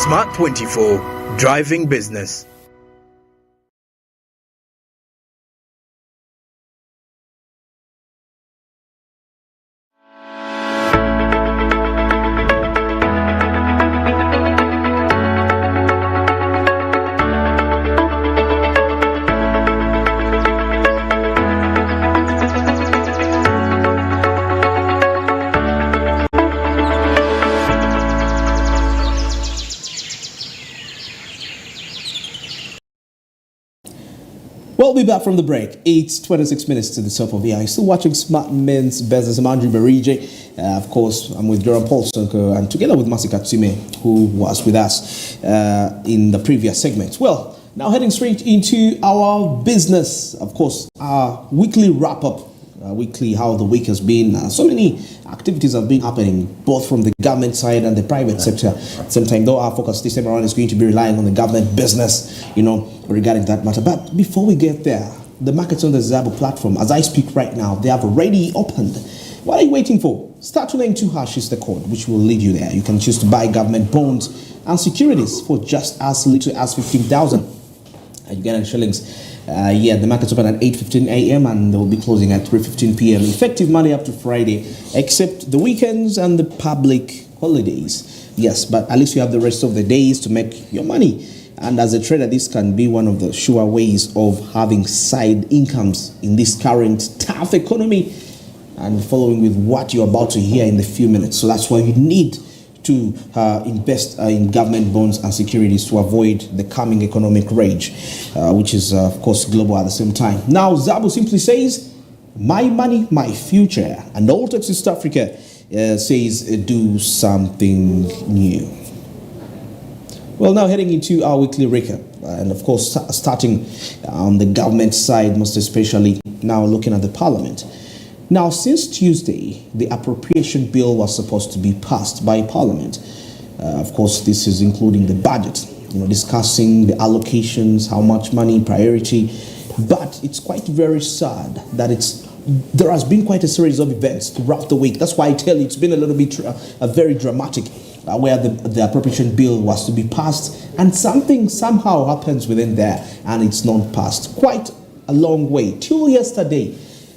Smart 24, driving business. We'll be back from the break. It's 26 minutes to the top of the hour. Still watching Smart Men's Business. I'm Andrew Barije. Of course, I'm with Durham Paul Sonko and together with Masika Tsime, who was with us in the previous segment. Well, now heading straight into our business. Of course, our weekly wrap-up, weekly how the week has been. So many activities have been happening, both from the government side and the private sector. At the same time, though, our focus this time around is going to be relying on the government business, regarding that matter. But before we get there, the markets on the Zabo platform, as I speak right now, they have already opened. What are you waiting for? Star 292 hash is the code, which will lead you there. You can choose to buy government bonds and securities for just as little as 15,000. You get in shillings. The markets open at 8:15 a.m. and they will be closing at 3:15 p.m. Effective Monday up to Friday, except the weekends and the public holidays. Yes, but at least you have the rest of the days to make your money. And as a trader, this can be one of the sure ways of having side incomes in this current tough economy. And following with what you're about to hear in a few minutes. So that's why you need to invest in government bonds and securities to avoid the coming economic rage, which is, of course, global at the same time. Now, Zabo simply says, my money, my future. And all Text East Africa says, do something new. Well, now heading into our weekly recap, and of course, starting on the government side, most especially now looking at the parliament. Now, since Tuesday, the appropriation bill was supposed to be passed by Parliament. Of course, this is including the budget, discussing the allocations, how much money, priority. But it's quite very sad that there has been quite a series of events throughout the week. That's why I tell you it's been a little bit very dramatic, where the appropriation bill was to be passed, and something somehow happens within there, and it's not passed. Quite a long way till yesterday.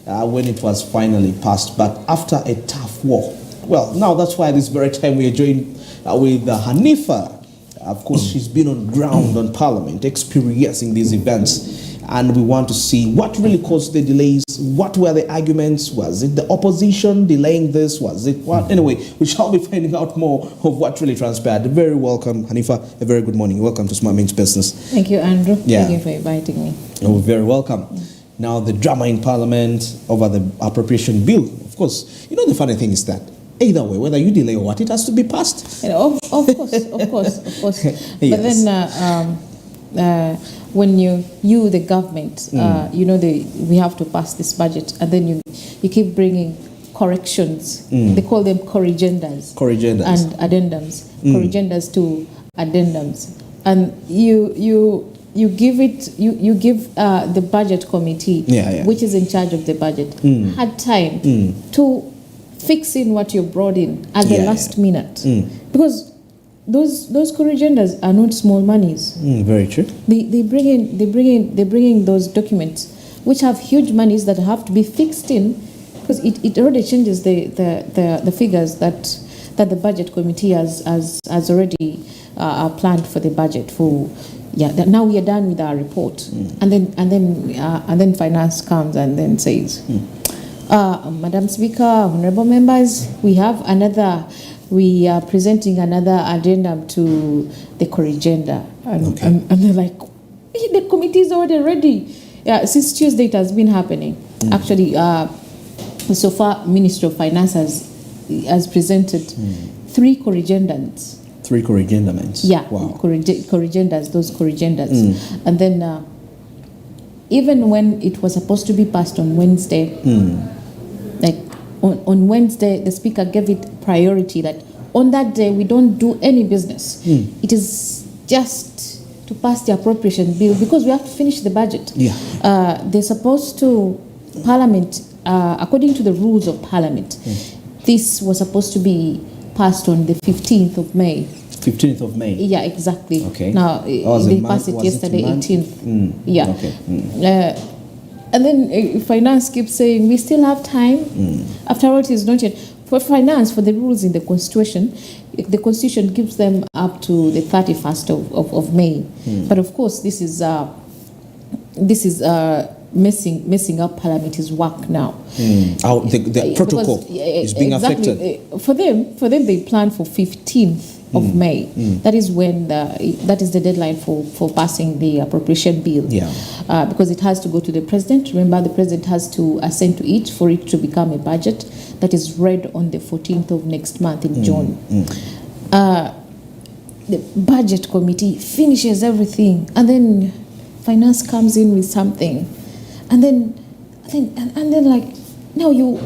When it was finally passed, but after a tough war. Well, now that's why this very time we are joined with Hanifa. Of course, she's been on ground on Parliament, experiencing these events, and we want to see what really caused the delays. What were the arguments? Was it the opposition delaying this? Was it what? Anyway, we shall be finding out more of what really transpired. Very welcome, Hanifa. A very good morning. Welcome to Smart Men's Business. Thank you, Andrew. Thank you for inviting me. Oh, very welcome. Now, the drama in Parliament over the appropriation bill. Of course, the funny thing is that either way, whether you delay or what, it has to be passed. Of course. Yes. But then when you the government, we have to pass this budget, and then you keep bringing corrections. They call them corrigendas. And addendums. Corrigendas to addendums. And you give the budget committee, which is in charge of the budget, had time to fix in what you brought in at the last minute, because those corrigendas are not small monies. Very true. They bring in those documents which have huge monies that have to be fixed in, because it already changes the figures that the budget committee has already planned for the budget for. Now we are done with our report, and then finance comes and then says, Madam Speaker, honorable members, we are presenting another addendum to the corrigenda, and they're like, the committee is already ready. Since Tuesday it has been happening. Actually, so far, Ministry of Finance has presented 3 corrigendas. 3 corrigendaments. Yeah, wow. Corrigendas, those corrigendas. And then even when it was supposed to be passed on Wednesday, like on Wednesday, the Speaker gave it priority that on that day we don't do any business. It is just to pass the appropriation bill because we have to finish the budget. They're supposed to, Parliament, according to the rules of Parliament, this was supposed to be passed on the 15th of May. 15th of May. Yeah, exactly. Okay. Now, they passed it yesterday, 18th. Yeah. Okay. And then finance keeps saying, we still have time. After all, it is not yet. For finance, for the rules in the Constitution, the Constitution gives them up to the 31st of May. But of course, this is messing up Parliament's work now. The protocol is being affected. For them, they plan for 15th of May. That is when that is the deadline for passing the appropriation bill. Because it has to go to the president. Remember, the president has to assent to it for it to become a budget that is read on the 14th of next month in June. The budget committee finishes everything, and then finance comes in with something, and then like, no, you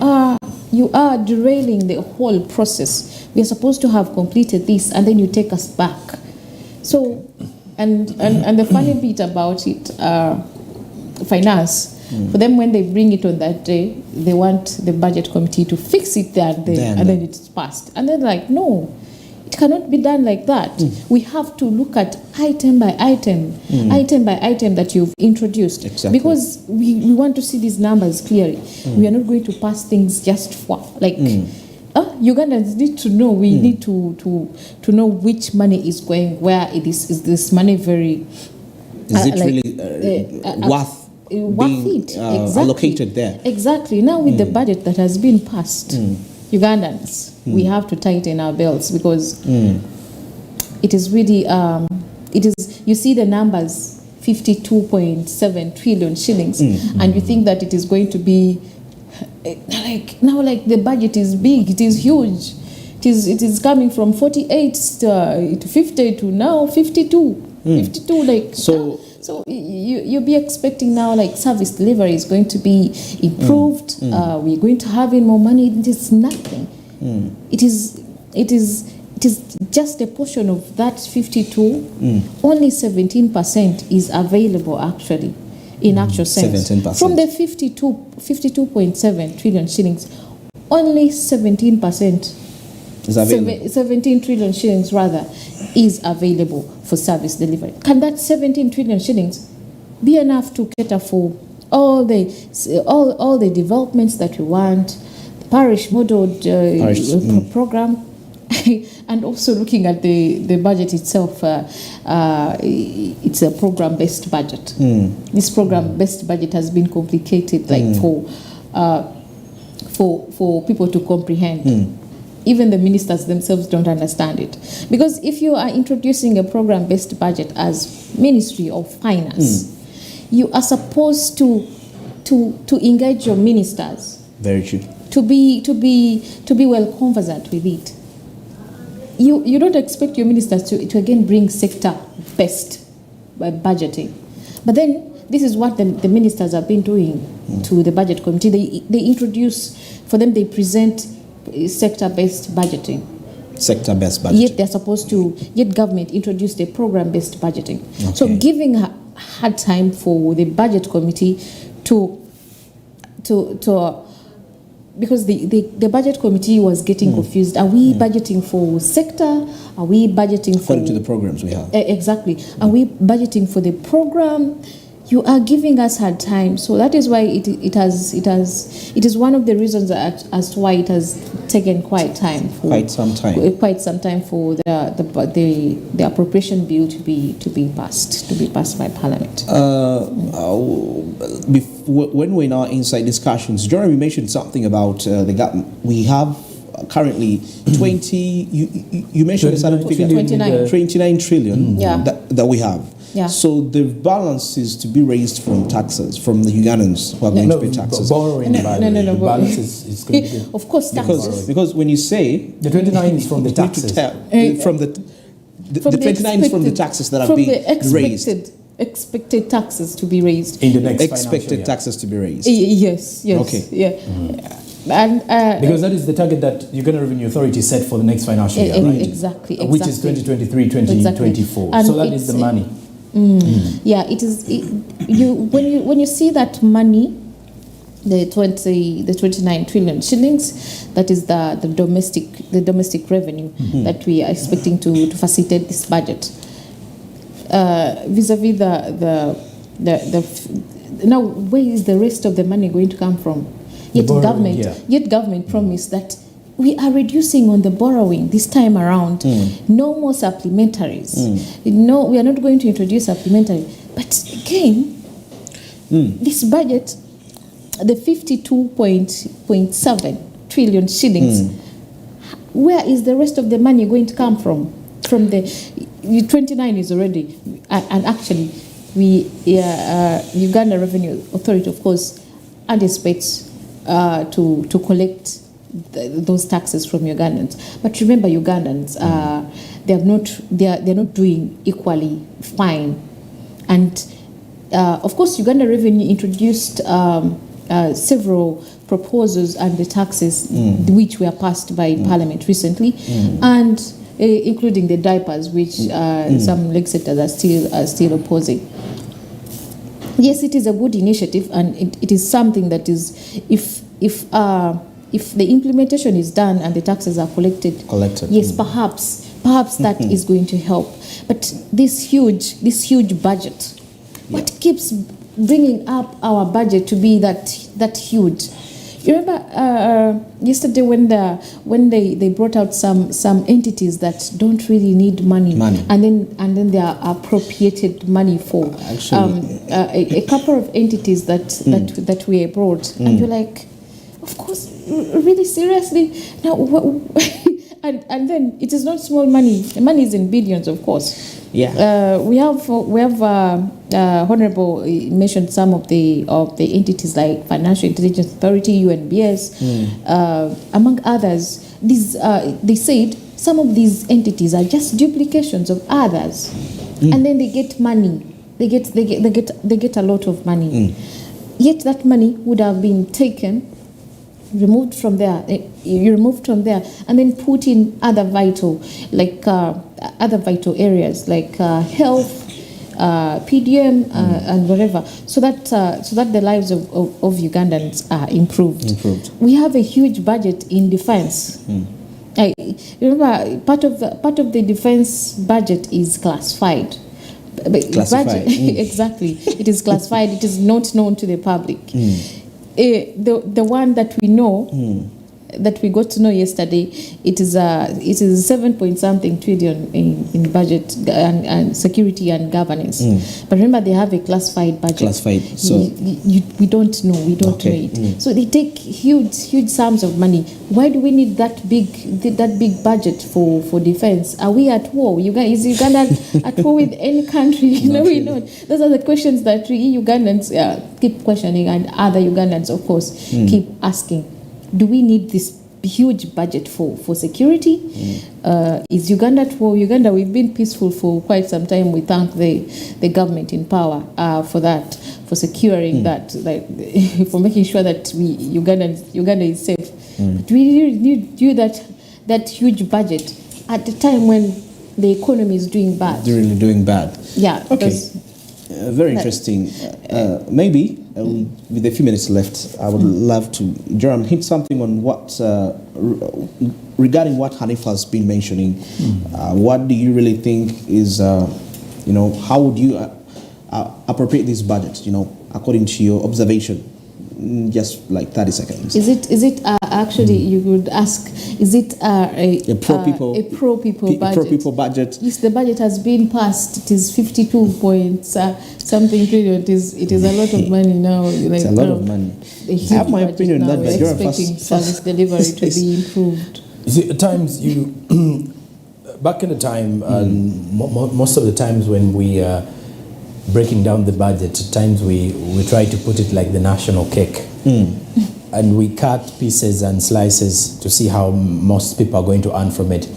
are derailing the whole process. We are supposed to have completed this, and then you take us back. So, and the funny bit about it, finance, for them, when they bring it on that day, they want the budget committee to fix it there and then it's passed. And they're like, no, it cannot be done like that. We have to look at item by item that you've introduced. Exactly. Because we want to see these numbers clearly. We are not going to pass things just for, like, Ugandans need to know. We need to know which money is going where. Is this money very... Is it really worth being exactly. allocated there? Exactly. Now with the budget that has been passed, Ugandans, we have to tighten our belts, because it is really, you see the numbers, 52.7 trillion shillings, and you think that it is going to be, like the budget is big, it is huge. It is coming from 48 to 50 to now 52. 52, like, so you'll be expecting now, like, service delivery is going to be improved. We're going to have in more money. It is nothing. It is just a portion of that 52. Only 17% is available actually, in actual sense. 17%. From the 52.7 trillion shillings, only 17%. 17 trillion shillings rather is available for service delivery. Can that 17 trillion shillings be enough to cater for all the developments that we want, the parish modeled program, and also looking at the budget itself? It's a program-based budget. This program-based budget has been complicated, like for people to comprehend. Even the ministers themselves don't understand it. Because if you are introducing a program-based budget as Ministry of Finance, you are supposed to engage your ministers. Very true. To be well conversant with it. You don't expect your ministers to again bring sector-based budgeting. But then this is what the ministers have been doing to the budget committee. They introduce, for them they present sector-based budgeting. Sector-based budgeting. Yet government introduced a program-based budgeting. Okay. So giving hard time for the budget committee to because the budget committee was getting confused. Are we budgeting for sector? Are we budgeting for... According to the programs we have. Exactly. Are we budgeting for the program? You are giving us hard time, so that is why it is one of the reasons as to why it has taken quite some time for the appropriation bill to be passed by Parliament. When we're in our inside discussions, Jeremy mentioned something about the government. We have currently 20. You mentioned a certain figure, 29 trillion that we have. Yeah. So the balance is to be raised from taxes, from the Ugandans who are going to pay taxes. Borrowing, the balance is going to be... Of course, taxes. Because when you say... The 29 is from the taxes. From the 29 is from the taxes that are being raised. Expected taxes to be raised. In the next expected taxes to be raised. Yes. Okay. Yeah. And, because that is the target that Uganda Revenue Authority set for the next financial year, right? Exactly. Which is 2023-2024. And so that is the money. Yeah, it is. When you see that money the 29 trillion shillings. That is the domestic revenue that we are expecting to facilitate this budget. Vis-a-vis now, where is the rest of the money going to come from? Yet government promised that we are reducing on the borrowing this time around. No more supplementaries. No, we are not going to introduce supplementary. But again, this budget, the 52.7 trillion shillings, where is the rest of the money going to come from? From the 29 is already, and actually, Uganda Revenue Authority, of course, anticipates to collect those taxes from Ugandans. But remember, Ugandans, they're not doing equally fine, and of course, Uganda Revenue introduced several proposals and the taxes which were passed by Parliament recently, and including the diapers, which some legislators are still opposing. Yes, it is a good initiative, and it is something that is, if the implementation is done and the taxes are collected, yes, perhaps that is going to help. But this huge budget, what keeps bringing up our budget to be that huge? You remember yesterday when they brought out some entities that don't really need money. and then they are appropriated money for a couple of entities that we brought, and you're like, of course, really seriously now. And then it is not small money. The money is in billions, of course. Yeah. We have Honorable mentioned some of the entities like Financial Intelligence Authority, UNBS, among others. These they said some of these entities are just duplications of others, and then they get money. They get a lot of money. Yet that money would have been taken, removed from there, and then put in other vital areas like health, PDM, and whatever, so that the lives of Ugandans are improved. We have a huge budget in defense. Remember, part of the defense budget is classified. Budget, exactly, it is classified. It is not known to the public. The one that we know, that we got to know yesterday, it is 7-point-something trillion in budget and security and governance. But remember, they have a classified budget. So we don't know. We don't know it. So they take huge sums of money. Why do we need that big budget for defense? Are we at war? Is Uganda at war with any country? No, we don't. Those are the questions that we Ugandans keep questioning, and other Ugandans, of course, keep asking. Do we need this huge budget for security? Is Uganda at war? Uganda, we've been peaceful for quite some time. We thank the government in power for that, for securing that, for making sure that Uganda is safe. But we need that huge budget at the time when the economy is doing bad. Really doing bad. Yeah. Okay. Very interesting. Maybe with a few minutes left, I would love to, Jerome, hit something on what regarding what Hanifa has been mentioning. What do you really think is, how would you appropriate this budget? According to your observation, just like 30 seconds. Is it actually, you would ask, is it a pro-people budget? Yes, the budget has been passed. It is 52-point-something trillion. It is a lot of money now. It's a lot of money. I have my opinion now. that we're expecting service delivery to be improved. You see, at times back in the time, most of the times when we breaking down the budget, at times we try to put it like the national cake. And we cut pieces and slices to see how most people are going to earn from it.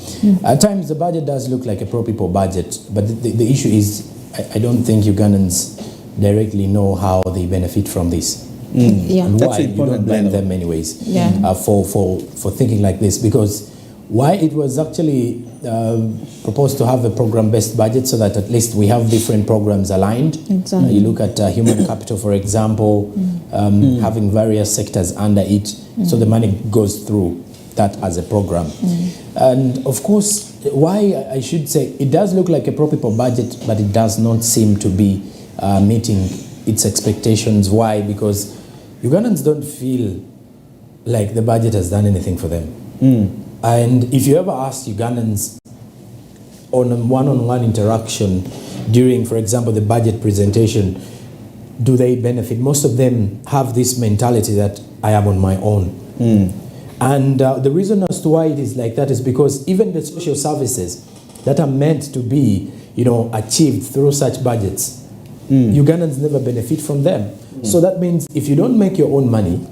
At times the budget does look like a pro-people budget, but the issue is I don't think Ugandans directly know how they benefit from this. Yeah. And That's why you don't blame them anyways for thinking like this, because why it was actually proposed to have a program-based budget, so that at least we have different programs aligned. Exactly. You look at human capital, for example, having various sectors under it, so the money goes through that as a program. And of course, why I should say it does look like a pro-people budget, but it does not seem to be meeting its expectations. Why? Because Ugandans don't feel like the budget has done anything for them. And if you ever ask Ugandans on a one-on-one interaction during, for example, the budget presentation, do they benefit? Most of them have this mentality that I am on my own. And the reason as to why it is like that is because even the social services that are meant to be, achieved through such budgets, Ugandans never benefit from them. So that means if you don't make your own money,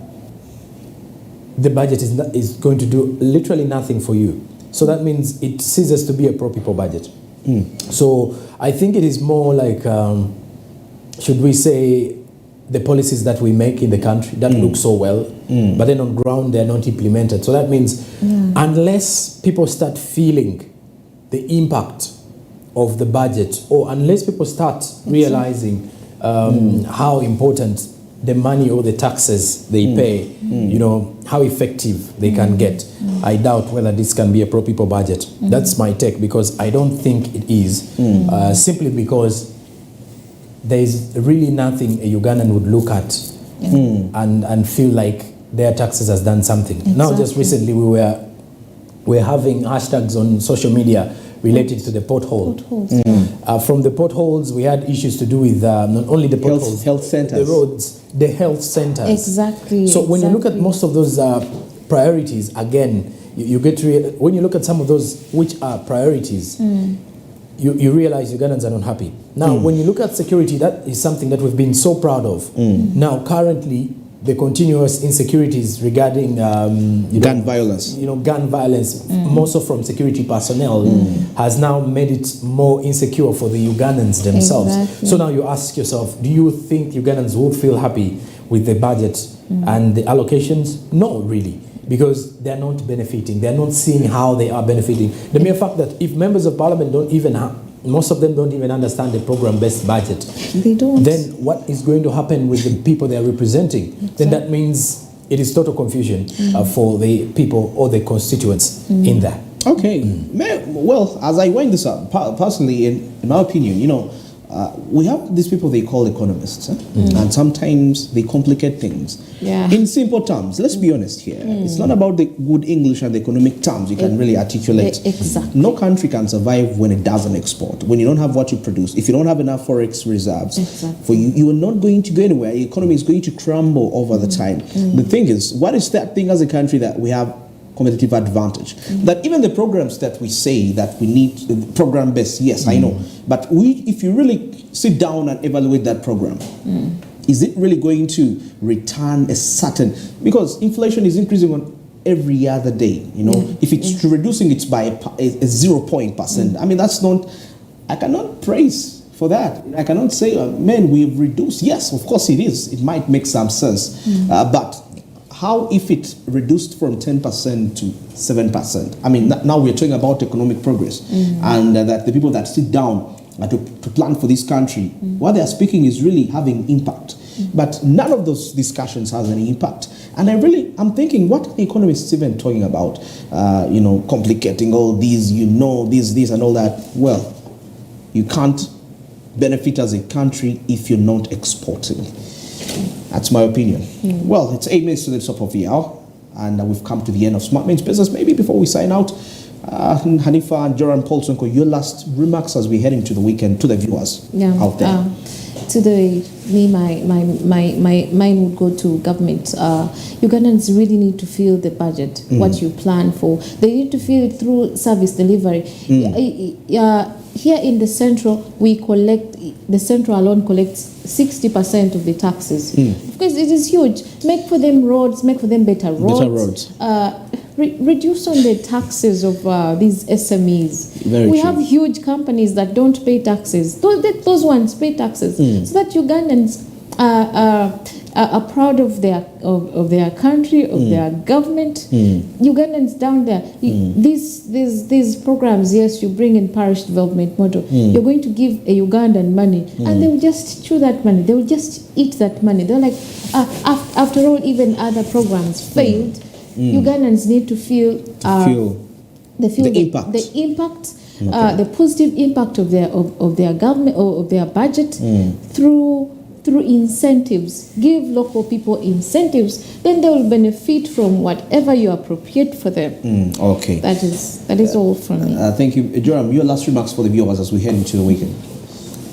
the budget is going to do literally nothing for you. So that means it ceases to be a pro-people budget. So I think it is more like, should we say, the policies that we make in the country that look so well, but then on ground they're not implemented. So that means unless people start feeling the impact of the budget, or unless people start realizing how important the money or the taxes they pay, how effective they can get, I doubt whether this can be a pro-people budget. That's my take, because I don't think it is, simply because there is really nothing a Ugandan would look at and feel like their taxes has done something. Exactly. Now, just recently we're having hashtags on social media related to the potholes. From the potholes, we had issues to do with not only the potholes, health centers, the roads, the health centers. Exactly. So when you look at most of those priorities, again, you get to when you look at some of those which are priorities, you realize Ugandans are not happy. Now, when you look at security, that is something that we've been so proud of. Now, currently, the continuous insecurities regarding gun violence. Gun violence, more so from security personnel, has now made it more insecure for the Ugandans themselves. Exactly. So now you ask yourself, do you think Ugandans would feel happy with the budget and the allocations? No, really. Because they're not benefiting. They're not seeing how they are benefiting. The mere fact that if members of parliament don't even most of them don't even understand the program-based budget. They don't. Then what is going to happen with the people they are representing? Exactly. Then that means it is total confusion for the people or the constituents in there. Okay. Well, as I wind this up, personally, in my opinion, we have these people they call economists, and sometimes they complicate things. In simple terms, let's be honest here. It's not about the good English and the economic terms you can really articulate. Exactly. No country can survive when it doesn't export. When you don't have what you produce, if you don't have enough forex reserves, for you are not going to go anywhere. Your economy is going to crumble over the time. The thing is, what is that thing as a country that we have competitive advantage? That even the programs that we say that we need, program based, yes, I know, but if you really sit down and evaluate that program, is it really going to return a certain, because inflation is increasing on every other day, if it's reducing it by a 0 point%, I mean, that's not, I cannot praise for that. I cannot say, man, we've reduced. Yes, of course it is. It might make some sense, but how if it reduced from 10% to 7%? I mean, now we're talking about economic progress, and that the people that sit down to plan for this country, what they are speaking is really having impact. But none of those discussions has any impact. And I'm thinking, what are the economists even talking about? Complicating all these, this and all that. Well, you can't benefit as a country if you're not exporting. That's my opinion. Well, it's 8 minutes to the top of the hour, and we've come to the end of Smart Men's Business. Maybe before we sign out, Hanifa and Joran Paulsonko, your last remarks as we head into the weekend to the viewers out there. My mind would go to government. Ugandans really need to feel the budget, what you plan for. They need to feel it through service delivery. Here in the central, the central alone collects 60% of the taxes. Because it is huge. Make for them roads, make for them better roads. Reduce on the taxes of these SMEs. We have huge companies that don't pay taxes. Those ones pay taxes. So that Ugandans are proud of their country, of their government. Ugandans down there, these programs, yes, you bring in parish development model. You're going to give a Ugandan money, and they will just chew that money. They will just eat that money. They're like, after all, even other programs failed. Ugandans need to feel the impact. The positive impact of their government or of their budget through incentives. Give local people incentives, then they will benefit from whatever you appropriate for them. Okay. That is all from me. Thank you. Joram, your last remarks for the viewers as we head into the weekend.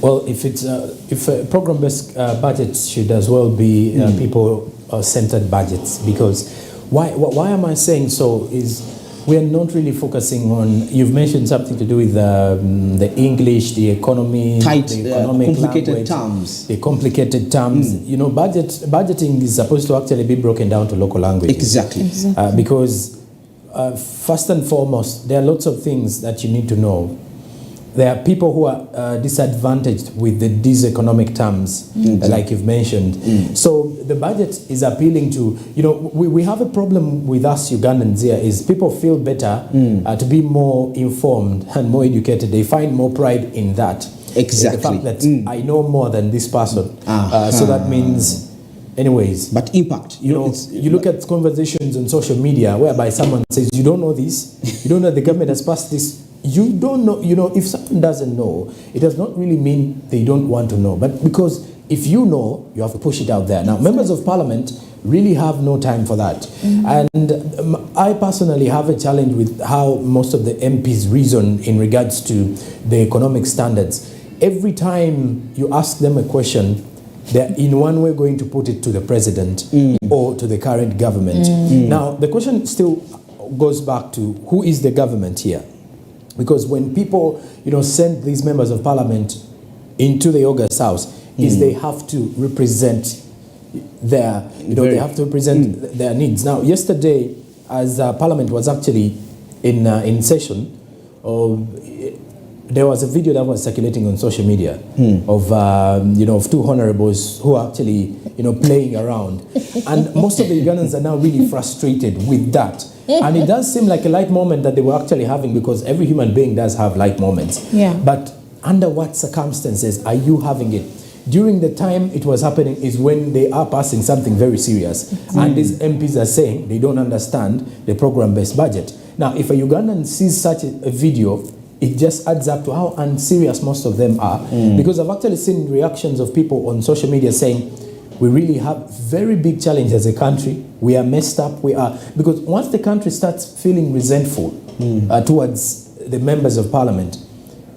Well, if program-based budgets should as well be people-centered budgets, because why am I saying so is we are not really focusing on, you've mentioned something to do with the English, the economy, the economic complicated language, terms. the complicated terms. You know, budgeting is supposed to actually be broken down to local languages. Exactly. Because first and foremost, there are lots of things that you need to know. There are people who are disadvantaged with these economic terms, like you've mentioned. So the budget is appealing to, you know, we have a problem with us Ugandans here is people feel better to be more informed and more educated. They find more pride in that. Exactly. The fact that I know more than this person. So that means, anyways. But impact. You know, you look at conversations on social media whereby someone says, you don't know this, you don't know the government has passed this. You don't know, you know, if someone doesn't know, it does not really mean they don't want to know. But because if you know, you have to push it out there. Now, members of parliament really have no time for that. And I personally have a challenge with how most of the MPs reason in regards to the economic standards. Every time you ask them a question, they're in one way going to put it to the president or to the current government. Now, the question still goes back to who is the government here? Because when people, you know, send these members of parliament into the August House, is they have to represent their, you know, they have to represent their needs. Now, yesterday, as parliament was actually in session, there was a video that was circulating on social media of you know, of two honorables who are actually, you know, playing around, and most of the Ugandans are now really frustrated with that. And it does seem like a light moment that they were actually having, because every human being does have light moments. Yeah. But under what circumstances are you having it? During the time it was happening is when they are passing something very serious. And these MPs are saying they don't understand the program-based budget. Now, if a Ugandan sees such a video, it just adds up to how unserious most of them are. Because I've actually seen reactions of people on social media saying, we really have very big challenge as a country. We are messed up. Because once the country starts feeling resentful towards the members of parliament,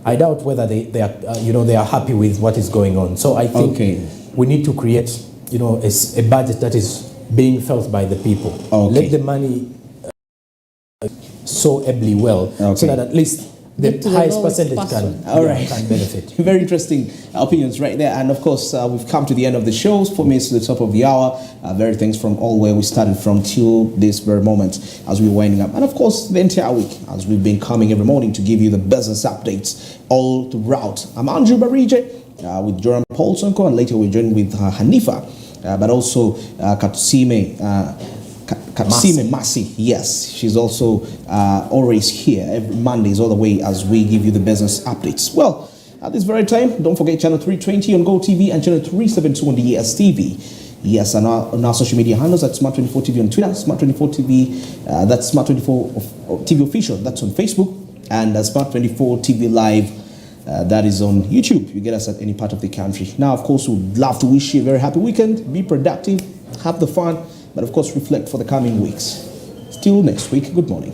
I doubt whether they are, you know, they are happy with what is going on. So I think we need to create, you know, a budget that is being felt by the people. Let the money so ably well, so that at least the highest percentage can benefit. Very interesting opinions right there. And of course, we've come to the end of the show. 4 minutes to the top of the hour. Very thanks from all where we started from till this very moment as we're winding up. And of course, the entire week as we've been coming every morning to give you the business updates all throughout. I'm Andrew Barije with Joram Paulsonko, and later we're joined with Hanifa, but also Katsime Masi. Yes, she's also always here every Mondays all the way as we give you the business updates. Well, at this very time, don't forget channel 320 on GOTV and channel 372 on the DSTV. Yes, and on our social media handles at Smart24TV on Twitter, Smart24TV, that's Smart24 TV official, that's on Facebook, and Smart24 TV Live, that is on YouTube. You get us at any part of the country. Now, of course, we'd love to wish you a very happy weekend. Be productive, have the fun, but of course reflect for the coming weeks. Till next week, good morning.